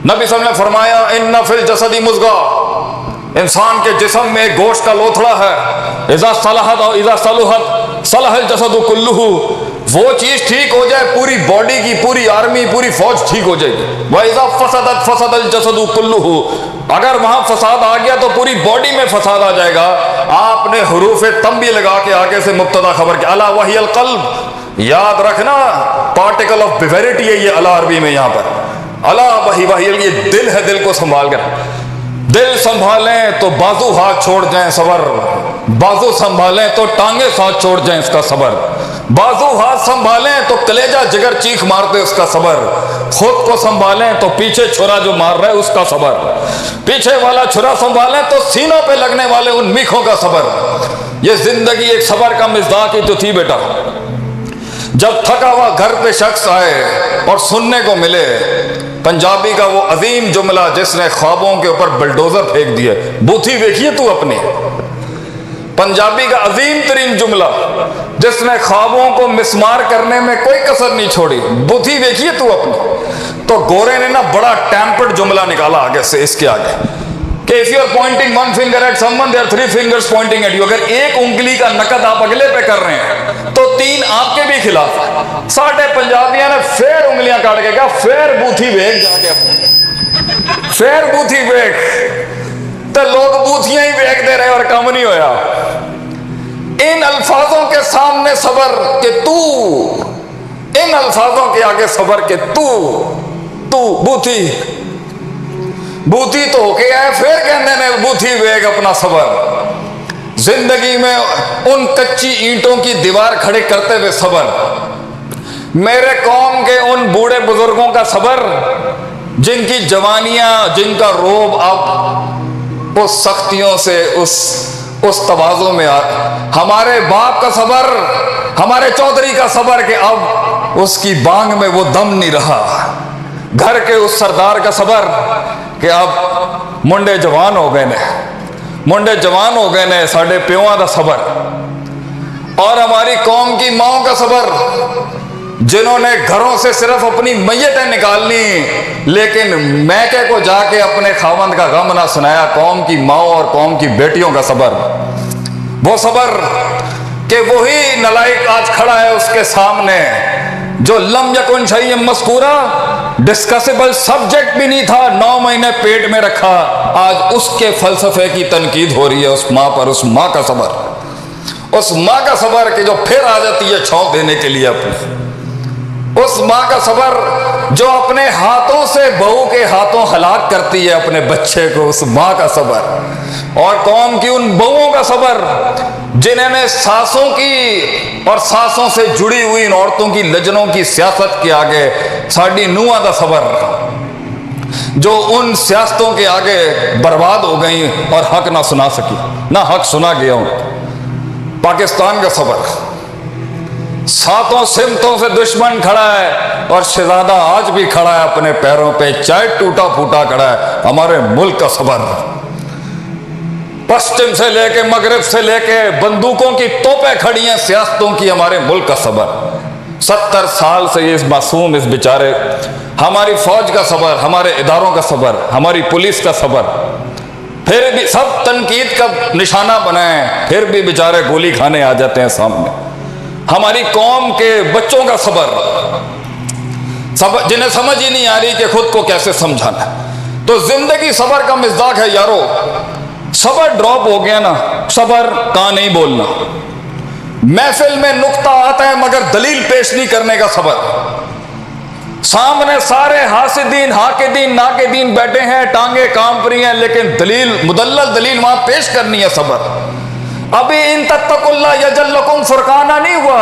नबी सल्लल्लाहु अलैहि वसल्लम ने फरमाया इन्ना फिल जसदी मुज़गा, इंसान के जिस्म में एक गोश्त का लोथड़ा है, इज़ा सलहत और इज़ा सलुहत सलहल जसदु कुल्लुहु, वो चीज़ ठीक हो जाए पूरी बॉडी की, पूरी आर्मी, पूरी फौज ठीक हो जाएगी। व इज़ा फसदत फसदल जसदु कुल्लुहु, अगर वहाँ फसाद आ गया तो पूरी बॉडी में फसाद आ जाएगा। आपने हुरूफ तंबी लगा के आगे से मुब्तदा खबर के अला वहियल क़ल्ब, याद रखना पार्टिकल ऑफ बिवेरिटी है ये अला अरबी में, यहाँ पर अला वहियल ये दिल है, दिल को संभाल कर, दिल संभालें तो बाजू हाथ छोड़ जाएं सबर, बाजू संभालें तो टांगे साथ छोड़ जाएं इसका सबर, बाजू हाथ संभालें तो कलेजा जिगर चीख मारते उसका सबर, खुद को संभालें तो पीछे छुरा जो मार रहा है उसका सबर, पीछे वाला छुरा संभालें तो सीनों पे लगने वाले उन मीखों का सबर। ये जिंदगी एक सबर का मिज़दाक ही तो थी बेटा। जब थका हुआ घर पे शख्स आए और सुनने को मिले पंजाबी का वो अजीम जुमला जिसने ख्वाबों के ऊपर बुलडोजर फेंक दिए, बूथी देखिए तू अपनी, पंजाबी का अजीम तरीन जुमला जिसने ख्वाबों को मिसमार करने में कोई कसर नहीं छोड़ी, बूथी देखिए तू अपनी। तो गोरे ने ना बड़ा टेम्पर्ड जुमला निकाला आगे से, इसके आगे कि if you are pointing one finger at someone there are three fingers pointing at you, अगर एक उंगली का नकद आप अगले पे कर रहे हैं तो तीन आपके भी खिलाफ है। साढ़े पंजाबियों ने फिर उंगलियां काट के कहा फिर बूथी वेख जाके, फिर बूथी वेख, तो लोग बूथियां ही वेखते रहे और कम नहीं होया। इन अल्फाजों के सामने सबर के तू, इन अल्फाजों के आगे सबर के तू बूथी बूथी तो होके आए, फिर कहने ने बूथी वेग अपना सबर। जिंदगी में उन कच्ची ईंटों की दीवार खड़े करते हुए सबर, मेरे कौम के उन बूढ़े बुजुर्गों का सबर जिनकी जवानियां, जिनका रोब अब उस सख्तियों से उस तवाज़ो में आ, हमारे बाप का सबर, हमारे चौधरी का सबर कि अब उसकी बांग में वो दम नहीं रहा, घर के उस सरदार का सबर कि अब मुंडे जवान हो गए ने, मुंडे जवान हो गए ने, साढ़े प्यों का सबर, और हमारी कौम की माओ का सबर जिन्होंने घरों से सिर्फ अपनी मैयतें निकालनी लेकिन मैके को जाके अपने खावंद का गम ना सुनाया, कौम की माओ और कौम की बेटियों का सबर, वो सबर कि वही नलायक आज खड़ा है उसके सामने जो लम यकुन शैय्यन मज़कूरा, डिस्कसेबल सब्जेक्ट भी नहीं था, 9 महीने पेट में रखा, आज उसके फलसफे की तनकीद हो रही है उस माँ पर, उस माँ का सबर, उस माँ का सबर कि जो फिर आ जाती है छौंक देने के लिए अपने, उस माँ का सबर जो अपने हाथों से बहू के हाथों हलाक करती है अपने बच्चे को, उस माँ का सबर, और कौम की उन बहुओं का सबर जिन्होंने सासों की और सासों से जुड़ी हुई इन औरतों की लजनों की सियासत के आगे, साड़ी नूंहां का सबर जो उन सियासतों के आगे बर्बाद हो गई और हक ना सुना सकी, ना हक सुना गया हूं। पाकिस्तान का सबर, सातों सिमतों से दुश्मन खड़ा है और शहजादा आज भी खड़ा है अपने पैरों पे, चाहे टूटा फूटा खड़ा है, हमारे मुल्क का सबर, पश्चिम से लेके मगरिब से लेके बंदूकों की तोपें खड़ी हैं सियासतों की, हमारे मुल्क का सबर। 70 साल से इस मासूम, इस बेचारे, हमारी फौज का सबर, हमारे इदारों का सबर, हमारी पुलिस का सबर, फिर भी सब तनकीद का निशाना बनाए, फिर भी बेचारे गोली खाने आ जाते हैं सामने। हमारी कौम के बच्चों का सबर जिन्हें समझ ही नहीं आ रही कि खुद को कैसे समझाना। तो जिंदगी सबर का मिज़दाक है यारो। सबर ड्रॉप हो गया ना, सबर का नहीं बोलना, महफिल में नुक्ता आता है मगर दलील पेश नहीं करने का सबर, सामने सारे हासिदीन हाकिदीन नाकिदीन बैठे हैं, टांगे कांप रही हैं, लेकिन दलील मुदल्लल दलील वहां पेश करनी है सबर। अभी इन तत्तकुल्लाह यजल्लकुम फुरकाना नहीं हुआ,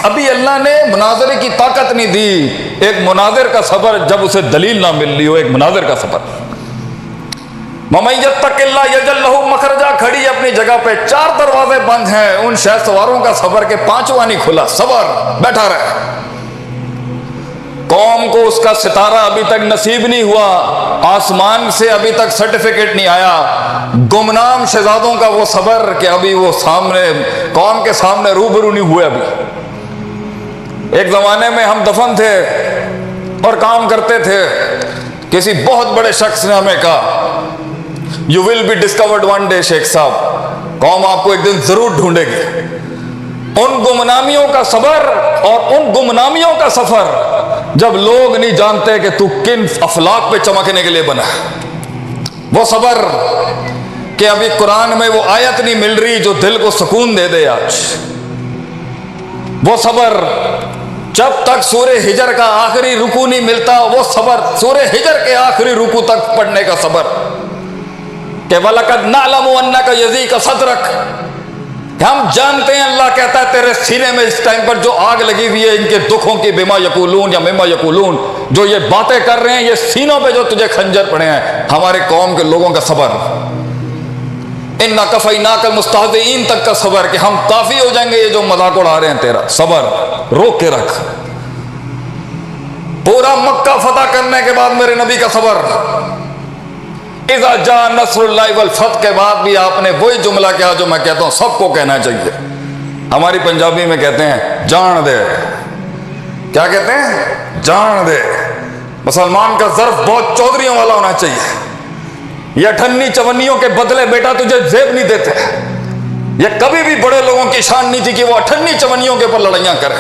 अभी अल्लाह ने मुनाजरे की ताकत नहीं दी। एक मुनाजिर का सबर जब उसे दलील ना मिल रही हो, एक मुनाजिर का सबर। ममय्यत्तकिल्लाह यजल्लहु मखरजा खड़ी अपनी जगह पे, 4 दरवाजे बंद हैं, उन शहसवारों का सबर के 5वां नहीं खुला, सबर बैठा रहे। कौम को उसका सितारा अभी तक नसीब नहीं हुआ, आसमान से अभी तक सर्टिफिकेट नहीं आया। गुमनाम शहजादों का वो सबर कि अभी वो सामने कौम के सामने रूबरू नहीं हुए। अभी एक जमाने में हम दफन थे और काम करते थे, किसी बहुत बड़े शख्स ने हमें कहा, you will be discovered one day Sheikh sahab, कौम आपको एक दिन जरूर ढूंढेगी। उन गुमनामियों का सबर और उन गुमनामियों का सफर जब लोग नहीं जानते कि तू किन अफलाक पे चमकने के लिए बना है। वो सबर कि अभी कुरान में वो आयत नहीं मिल रही जो दिल को सुकून दे दे आज। वो सबर जब तक सूरे हिजर का आखिरी रुकू नहीं मिलता, वो सबर सूरे हिजर के आखिरी रुकू तक पढ़ने का सबर कि वलकद नअलमु अन्नका यज़ीक़ु सदरक, हम जानते हैं, अल्लाह कहता है तेरे सीने में इस टाइम पर जो आग लगी हुई है इनके दुखों की, बिमा यकूलून या मिमा यकूलून, जो ये बातें कर रहे हैं, ये सीनों पे जो तुझे खंजर पड़े हैं, हमारे कौम के लोगों का सबर। इन्ना कफ़ैनाकल मुस्तहज़ीन तक का सबर कि हम काफी हो जाएंगे ये जो मजाक उड़ा रहे हैं, तेरा सबर रोक के रख। पूरा मक्का फतह करने के बाद मेरे नबी का सबर, इज़ा जा नस्रुल्लाहि वल फतह के बाद भी आपने वही जुमला कहा जो मैं कहता हूं सबको कहना चाहिए। हमारी पंजाबी में कहते हैं जान दे, क्या कहते हैं? जान दे। मुसलमान का ज़र्फ बहुत चौधरियों वाला होना चाहिए। ये अठन्नी चवन्नियों के बदले बेटा तुझे जेब नहीं देते। ये कभी भी बड़े लोगों की शान नहीं थी कि वो अठन्नी चवन्नियों के ऊपर लड़ाइयां करें।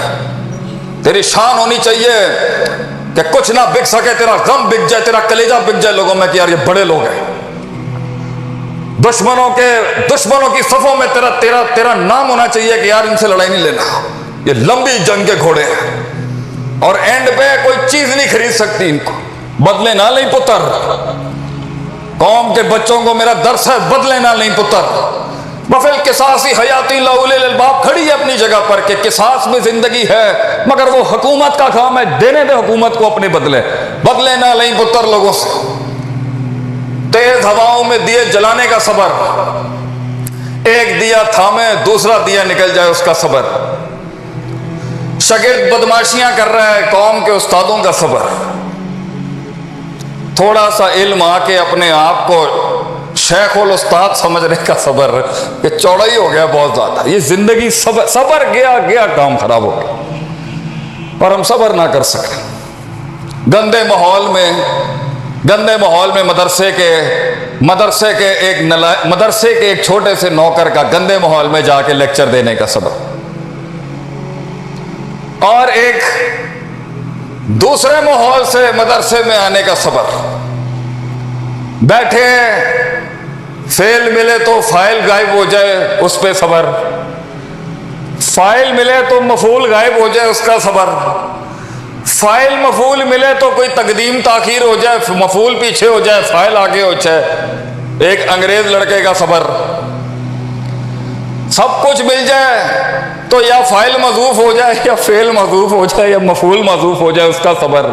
तेरी शान होनी चाहिए कि कुछ ना बिक सके, तेरा गम बिक जाए, तेरा कलेजा बिक जाए लोगों में कि यार ये बड़े लोग हैं। दुश्मनों की सफों में तेरा तेरा तेरा नाम होना चाहिए कि यार इनसे लड़ाई नहीं लेना, ये लंबी जंग के घोड़े हैं और एंड पे कोई चीज नहीं खरीद सकती इनको। बदले ना नहीं पुत्र, कौम के बच्चों को मेरा दर्स है, बदले ना नहीं पुत्र। बफिल किसासी हयाती लउलिल अलबाब खड़ी है अपनी जगह पर कि किसास में जिंदगी है, मगर वो हुकूमत का काम है, देने दे हुकूमत को अपने बदले। बदले ना नहीं पुत्र लोगों से। तेज हवाओं में दिए जलाने का सबर, एक दिया थामे दूसरा दिया निकल जाए उसका सबर। शागिर्द बदमाशियां कर रहा है, कौम के उस्तादों का सबर। थोड़ा सा इल्म आके अपने आप को शेख उल उस्ताद समझने का सबर, ये चौड़ा ही हो गया बहुत ज्यादा। ये जिंदगी सबर गया काम खराब हो गया और हम सबर ना कर सके। गंदे माहौल में मदरसे के एक छोटे से नौकर का गंदे माहौल में जाके लेक्चर देने का सबर, और एक दूसरे माहौल से मदरसे में आने का सबर। बैठे फेल मिले तो फाइल गायब हो जाए उस पे सबर, फाइल मिले तो मफूल गायब हो जाए उसका सबर, फाइल मफूल मिले तो कोई तकदीम ताखीर हो जाए, मफूल पीछे हो जाए फाइल आगे हो जाए। एक अंग्रेज लड़के का सबर, सब कुछ मिल जाए तो या फाइल मजूफ हो जाए या फेल मजूफ हो जाए या मफूल मजूफ हो जाए उसका सबर।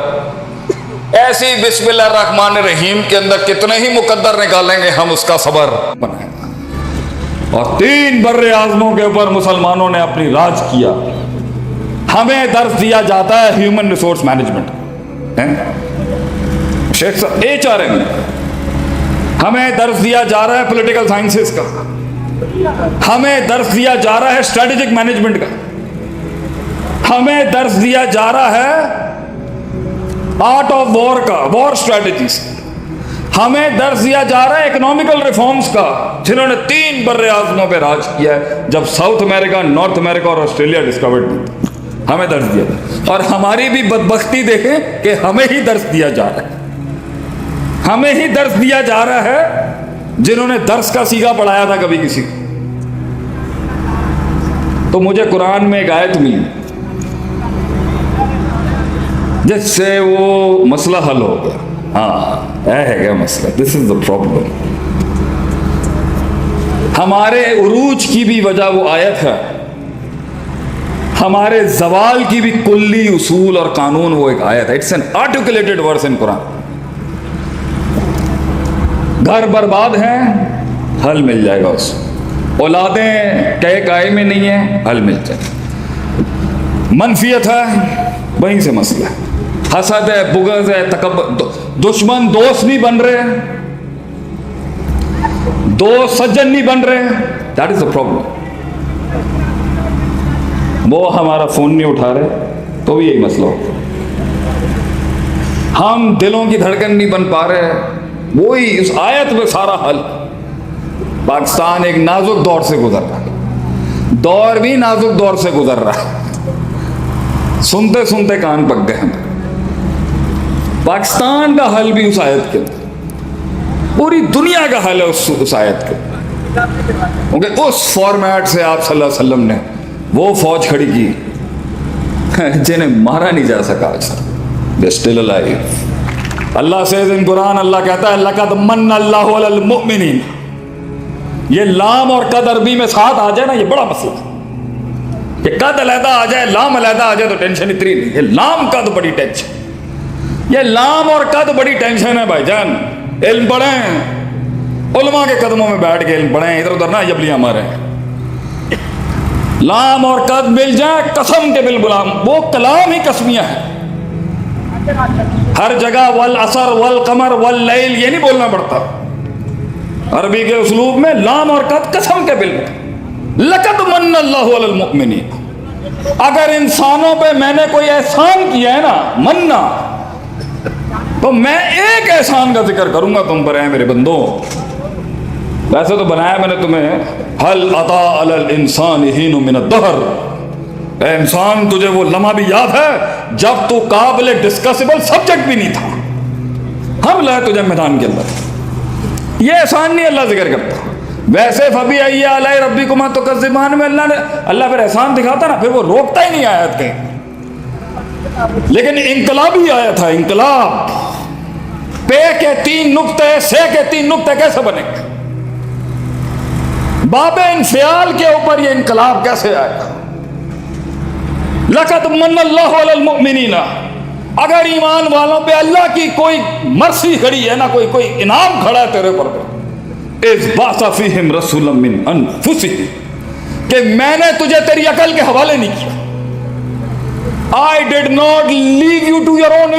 ऐसी बिस्मिल्लाह रहमान रहीम के अंदर कितने ही मुकद्दर निकालेंगे हम उसका सबर बनाएगा। और 3 बर्रे आज़मों के ऊपर मुसलमानों ने अपनी राज किया। हमें दर्स दिया जाता है ह्यूमन रिसोर्स मैनेजमेंट, शेख साहब HRM, हमें दर्स दिया जा रहा है पॉलिटिकल साइंसेस का, हमें दर्स दिया जा रहा है स्ट्रेटेजिक मैनेजमेंट का, हमें दर्स दिया जा रहा है आर्ट ऑफ वॉर का, वॉर स्ट्रेटेजीज, हमें दर्स दिया जा रहा है इकोनॉमिकल रिफॉर्म्स का, जिन्होंने 3 बर्रे आज़मों पे राज किया है। जब साउथ अमेरिका, नॉर्थ अमेरिका और ऑस्ट्रेलिया डिस्कवर्ड, हमें दर्स दिया। और हमारी भी बदबख्ती देखें कि हमें ही दर्स दिया जा रहा है, हमें ही दर्स दिया जा रहा है जिन्होंने दर्स का सीगा पढ़ाया था कभी किसी को। तो मुझे कुरान में एक आयत मिली जिससे वो मसला हल हो गया। हाँ, है क्या मसला? This is the problem. हमारे उरूज की भी वजह वो आयत है, हमारे जवाल की भी कुल्ली उसूल और कानून वो एक आयत है। इट्स एन आर्टिकुलेटेड वर्स इन कुरान। घर बर्बाद हैं, हल मिल जाएगा उसको। औलादें कहे काये में नहीं है, हल मिल जाएगा। मनफियत है, वहीं से मसला है। हसद है, बुग़्ज़ है, तकब्बुर, दुश्मन दोस्त नहीं बन रहे, दोस्त सज्जन नहीं बन रहे, दैट इज द प्रॉब्लम। वो हमारा फोन नहीं उठा रहे तो भी यही मसला होगा। ہم دلوں کی دھڑکن نہیں بن پا رہے. وہی اس آیت میں سارا حل. پاکستان ایک نازک دور سے گزر رہا ہے, دور بھی نازک دور سے گزر رہا ہے. سنتے سنتے کان پک گئے ہیں. پاکستان کا حل بھی اس آیت کے اندر, پوری دنیا کا حل ہے اس آیت کے اندر. کیونکہ اس فارمیٹ سے آپ صلی اللہ علیہ وسلم نے وہ فوج کھڑی کی جنہیں مارا نہیں جا سکا آج تک. They're still alive. Allah says in قرآن, اللہ کہتا ہے لَقَدْ مَنَّ اللَّهُ عَلَى الْمُؤْمِنِينَ. یہ لام اور قد عربی میں ساتھ آ جائے نا, یہ بڑا مسئلہ ہے. کہ قد علیحدہ آ جائے, لام علیحدہ آ جائے تو ٹینشن اتنی نہیں. یہ لام قد بڑی ٹینشن, یہ لام اور قد بڑی ٹینشن ہے بھائی جان. علم پڑھیں, علماء کے قدموں میں بیٹھ کے علم پڑھیں, ادھر ادھر نہ یبلیاں ماریں. لام اور قد مل جائیں قسم کے بالغلام, وہ کلام ہی قسمیہ ہے. ہر جگہ والعصر والقمر واللیل یہ نہیں بولنا پڑتا. عربی کے اسلوب میں لام اور قد قسم کے بالغلام. لقد من اللہ علی المؤمنین. اگر انسانوں پہ میں نے کوئی احسان کیا ہے نا, مننا, تو میں ایک احسان کا ذکر کروں گا تم پر, ہیں میرے بندوں. ویسے تو بنایا میں نے تمہیں, هل اتی علی الانسان حین من الدہر. اے انسان, تجھے وہ لمحہ بھی یاد ہے جب تو قابل ڈسکسیبل سبجیکٹ بھی نہیں تھا. ہم لائے تجھے میدان کے اندر. یہ احسان نہیں اللہ ذکر کرتا. ویسے فَبِأَيِّ آلَاءِ رَبِّكُمَا تُكَذِّبَانِ میں اللہ پھر احسان دکھاتا نا, پھر وہ روکتا ہی نہیں آیت کہیں. لیکن انقلاب ہی آیا تھا. انقلاب پے کے 3 نقطے, سے کے 3 نقطے کیسے بنے گے؟ باب انفعال کے اوپر یہ انقلاب کیسے آئے گا؟ لقد من اللہ علی المؤمنین. اگر ایمان والوں پہ اللہ کی کوئی مرسی کھڑی ہے نا, کوئی انعام کھڑا ہے تیرے پر, اذ بعث فیہم رسولا من انفسہم, کہ میں نے تجھے تیری عقل کے حوالے نہیں کیا. I did not leave you to your own